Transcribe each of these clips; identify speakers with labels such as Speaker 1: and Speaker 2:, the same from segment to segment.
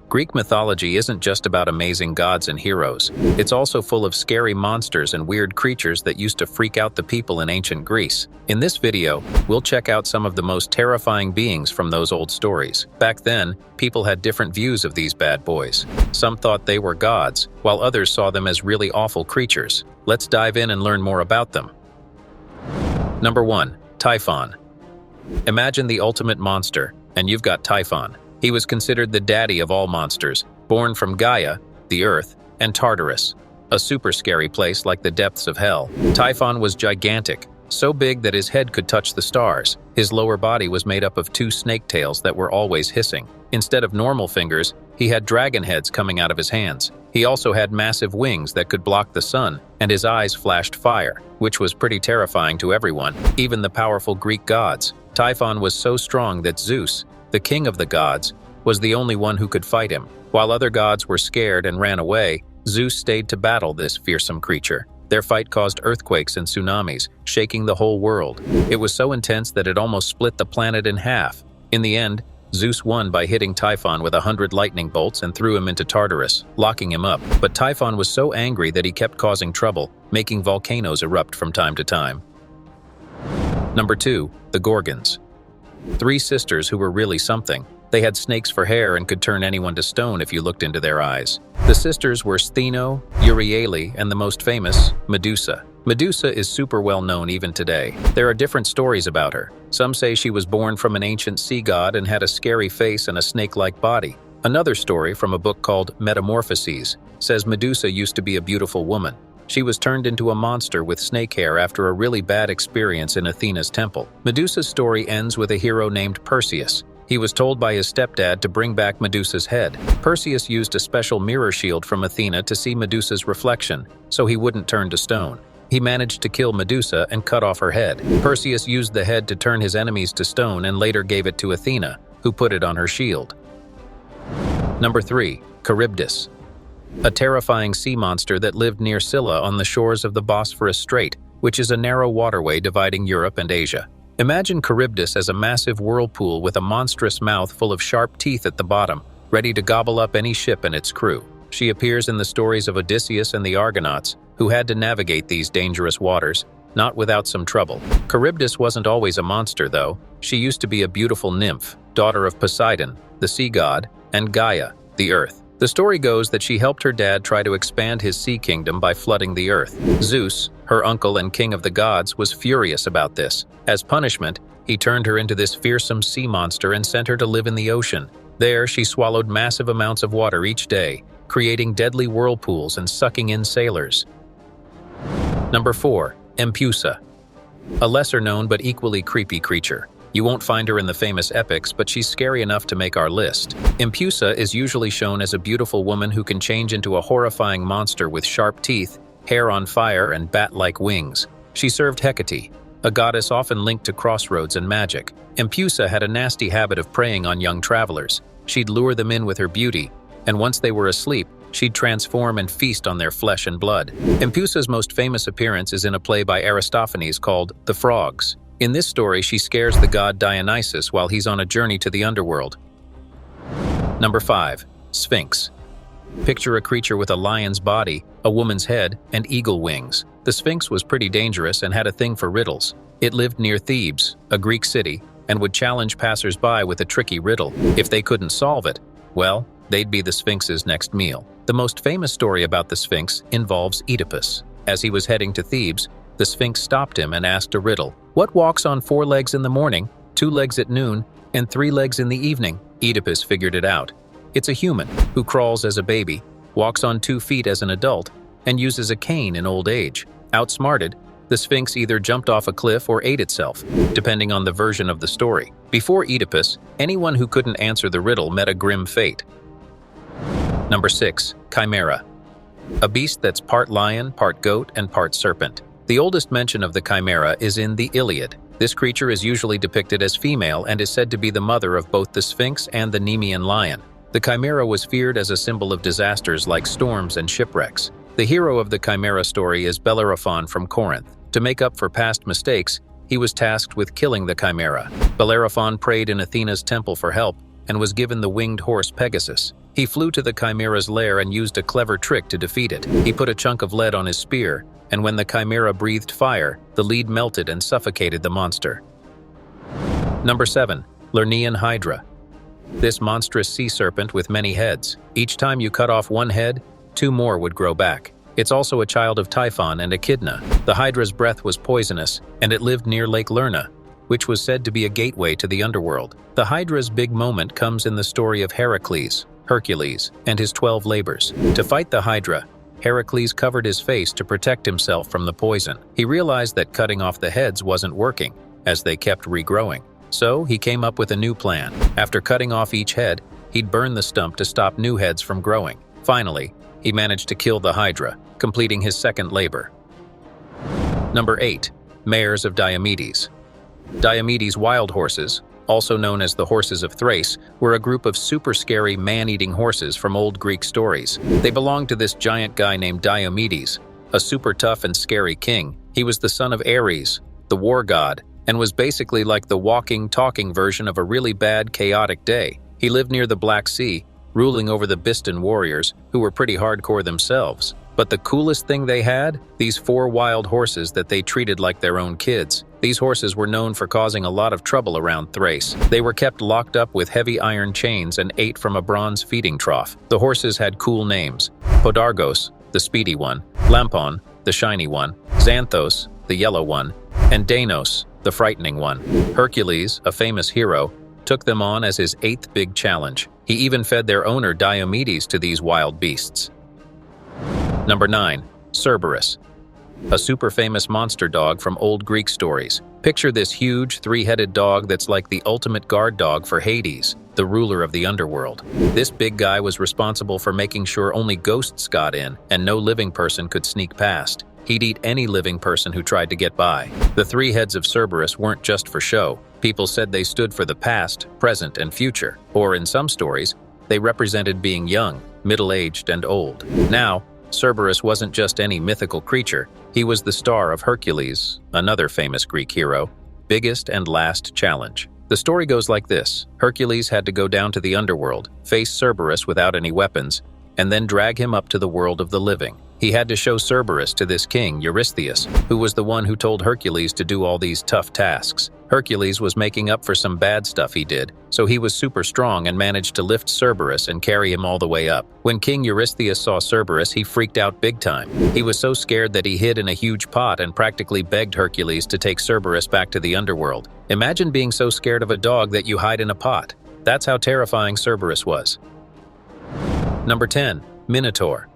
Speaker 1: Greek mythology isn't just about amazing gods and heroes. It's also full of scary monsters and weird creatures that used to freak out the people in ancient Greece. In this video, we'll check out some of the most terrifying beings from those old stories. Back then, people had different views of these bad boys. Some thought they were gods, while others saw them as really awful creatures. Let's dive in and learn more about them. Number 1. Typhon. Imagine the ultimate monster, and you've got Typhon. He was considered the daddy of all monsters, born from Gaia, the earth, and Tartarus, a super scary place like the depths of hell. Typhon was gigantic, so big that his head could touch the stars. His lower body was made up of 2 snake tails that were always hissing. Instead of normal fingers, he had dragon heads coming out of his hands. He also had massive wings that could block the sun, and his eyes flashed fire, which was pretty terrifying to everyone, even the powerful Greek gods. Typhon was so strong that Zeus, the king of the gods, was the only one who could fight him. While other gods were scared and ran away, Zeus stayed to battle this fearsome creature. Their fight caused earthquakes and tsunamis, shaking the whole world. It was so intense that it almost split the planet in half. In the end, Zeus won by hitting Typhon with 100 lightning bolts and threw him into Tartarus, locking him up. But Typhon was so angry that he kept causing trouble, making volcanoes erupt from time to time. Number 2. The Gorgons. 3 sisters who were really something. They had snakes for hair and could turn anyone to stone if you looked into their eyes. The sisters were Stheno, Euryale, and the most famous, Medusa. Medusa is super well known even today. There are different stories about her. Some say she was born from an ancient sea god and had a scary face and a snake-like body. Another story from a book called Metamorphoses says Medusa used to be a beautiful woman. She was turned into a monster with snake hair after a really bad experience in Athena's temple. Medusa's story ends with a hero named Perseus. He was told by his stepdad to bring back Medusa's head. Perseus used a special mirror shield from Athena to see Medusa's reflection, so he wouldn't turn to stone. He managed to kill Medusa and cut off her head. Perseus used the head to turn his enemies to stone and later gave it to Athena, who put it on her shield. Number 3. Caribdis. A terrifying sea monster that lived near Scylla on the shores of the Bosphorus Strait, which is a narrow waterway dividing Europe and Asia. Imagine Charybdis as a massive whirlpool with a monstrous mouth full of sharp teeth at the bottom, ready to gobble up any ship and its crew. She appears in the stories of Odysseus and the Argonauts, who had to navigate these dangerous waters, not without some trouble. Charybdis wasn't always a monster, though. She used to be a beautiful nymph, daughter of Poseidon, the sea god, and Gaia, the earth. The story goes that she helped her dad try to expand his sea kingdom by flooding the earth. Zeus, her uncle and king of the gods, was furious about this. As punishment, he turned her into this fearsome sea monster and sent her to live in the ocean. There, she swallowed massive amounts of water each day, creating deadly whirlpools and sucking in sailors. Number 4. Empusa. A lesser-known but equally creepy creature. You won't find her in the famous epics, but she's scary enough to make our list. Empusa is usually shown as a beautiful woman who can change into a horrifying monster with sharp teeth, hair on fire, and bat-like wings. She served Hecate, a goddess often linked to crossroads and magic. Empusa had a nasty habit of preying on young travelers. She'd lure them in with her beauty, and once they were asleep, she'd transform and feast on their flesh and blood. Empusa's most famous appearance is in a play by Aristophanes called The Frogs. In this story, she scares the god Dionysus while he's on a journey to the underworld. Number 5. Sphinx. Picture a creature with a lion's body, a woman's head, and eagle wings. The Sphinx was pretty dangerous and had a thing for riddles. It lived near Thebes, a Greek city, and would challenge passers-by with a tricky riddle. If they couldn't solve it, well, they'd be the Sphinx's next meal. The most famous story about the Sphinx involves Oedipus. As he was heading to Thebes, the Sphinx stopped him and asked a riddle. What walks on 4 legs in the morning, 2 legs at noon, and 3 legs in the evening? Oedipus figured it out. It's a human who crawls as a baby, walks on 2 feet as an adult, and uses a cane in old age. Outsmarted, the Sphinx either jumped off a cliff or ate itself, depending on the version of the story. Before Oedipus, anyone who couldn't answer the riddle met a grim fate. Number 6. Chimera. A beast that's part lion, part goat, and part serpent. The oldest mention of the Chimera is in the Iliad. This creature is usually depicted as female and is said to be the mother of both the Sphinx and the Nemean lion. The Chimera was feared as a symbol of disasters like storms and shipwrecks. The hero of the Chimera story is Bellerophon from Corinth. To make up for past mistakes, he was tasked with killing the Chimera. Bellerophon prayed in Athena's temple for help, and was given the winged horse Pegasus. He flew to the Chimera's lair and used a clever trick to defeat it. He put a chunk of lead on his spear, and when the Chimera breathed fire, the lead melted and suffocated the monster. Number 7. Lernaean Hydra. This monstrous sea serpent with many heads. Each time you cut off one head, 2 more would grow back. It's also a child of Typhon and Echidna. The Hydra's breath was poisonous, and it lived near Lake Lerna, which was said to be a gateway to the underworld. The Hydra's big moment comes in the story of Hercules, and his 12 labors. To fight the Hydra, Heracles covered his face to protect himself from the poison. He realized that cutting off the heads wasn't working, as they kept regrowing. So he came up with a new plan. After cutting off each head, he'd burn the stump to stop new heads from growing. Finally, he managed to kill the Hydra, completing his second labor. Number 8. Mares of Diamides. Diamides wild horses, also known as the horses of Thrace, were a group of super scary man-eating horses from old Greek stories. They belonged to this giant guy named Diamides, a super tough and scary king. He was the son of Ares, the war god, and was basically like the walking, talking version of a really bad, chaotic day. He lived near the Black Sea, ruling over the Biston warriors, who were pretty hardcore themselves. But the coolest thing they had? These 4 wild horses that they treated like their own kids. These horses were known for causing a lot of trouble around Thrace. They were kept locked up with heavy iron chains and ate from a bronze feeding trough. The horses had cool names: Podargos, the speedy one; Lampon, the shiny one; Xanthos, the yellow one; and Danos, the frightening one. Hercules, a famous hero, took them on as his 8th big challenge. He even fed their owner Diamides to these wild beasts. Number 9. Cerberus. A super famous monster dog from old Greek stories. Picture this huge, 3-headed dog that's like the ultimate guard dog for Hades, the ruler of the underworld. This big guy was responsible for making sure only ghosts got in and no living person could sneak past. He'd eat any living person who tried to get by. The 3 heads of Cerberus weren't just for show. People said they stood for the past, present, and future. Or in some stories, they represented being young, middle-aged, and old. Now, Cerberus wasn't just any mythical creature. He was the star of Hercules, another famous Greek hero, biggest and last challenge. The story goes like this. Hercules had to go down to the underworld, face Cerberus without any weapons, and then drag him up to the world of the living. He had to show Cerberus to this king, Eurystheus, who was the one who told Hercules to do all these tough tasks. Hercules was making up for some bad stuff he did, so he was super strong and managed to lift Cerberus and carry him all the way up. When King Eurystheus saw Cerberus, he freaked out big time. He was so scared that he hid in a huge pot and practically begged Hercules to take Cerberus back to the underworld. Imagine being so scared of a dog that you hide in a pot. That's how terrifying Cerberus was. Number 10. Minotaur.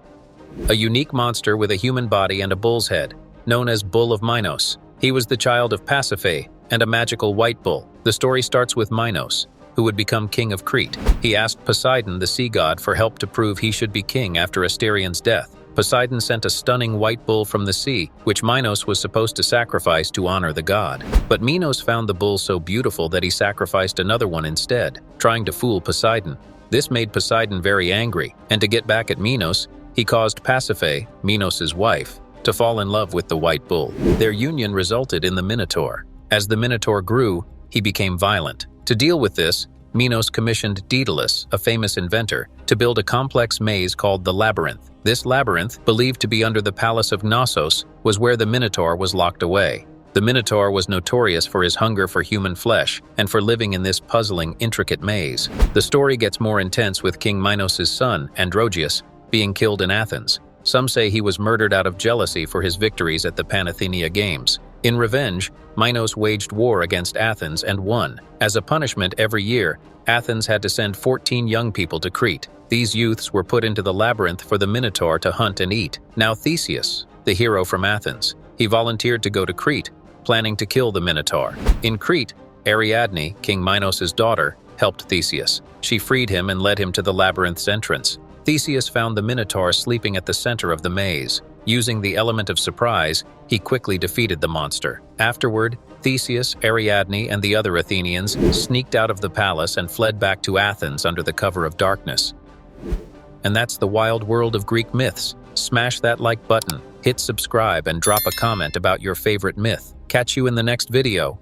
Speaker 1: A unique monster with a human body and a bull's head, known as Bull of Minos. He was the child of Pasiphae and a magical white bull. The story starts with Minos, who would become king of Crete. He asked Poseidon, the sea god, for help to prove he should be king after Asterion's death. Poseidon sent a stunning white bull from the sea, which Minos was supposed to sacrifice to honor the god. But Minos found the bull so beautiful that he sacrificed another one instead, trying to fool Poseidon. This made Poseidon very angry, and to get back at Minos, he caused Pasiphae, Minos' wife, to fall in love with the white bull. Their union resulted in the Minotaur. As the Minotaur grew, he became violent. To deal with this, Minos commissioned Daedalus, a famous inventor, to build a complex maze called the Labyrinth. This labyrinth, believed to be under the palace of Knossos, was where the Minotaur was locked away. The Minotaur was notorious for his hunger for human flesh and for living in this puzzling, intricate maze. The story gets more intense with King Minos' son, Androgeus, being killed in Athens. Some say he was murdered out of jealousy for his victories at the Panathenea Games. In revenge, Minos waged war against Athens and won. As a punishment, every year, Athens had to send 14 young people to Crete. These youths were put into the labyrinth for the Minotaur to hunt and eat. Now Theseus, the hero from Athens, he volunteered to go to Crete, planning to kill the Minotaur. In Crete, Ariadne, King Minos' daughter, helped Theseus. She freed him and led him to the labyrinth's entrance. Theseus found the Minotaur sleeping at the center of the maze. Using the element of surprise, he quickly defeated the monster. Afterward, Theseus, Ariadne, and the other Athenians sneaked out of the palace and fled back to Athens under the cover of darkness. And that's the wild world of Greek myths. Smash that like button, hit subscribe, and drop a comment about your favorite myth. Catch you in the next video.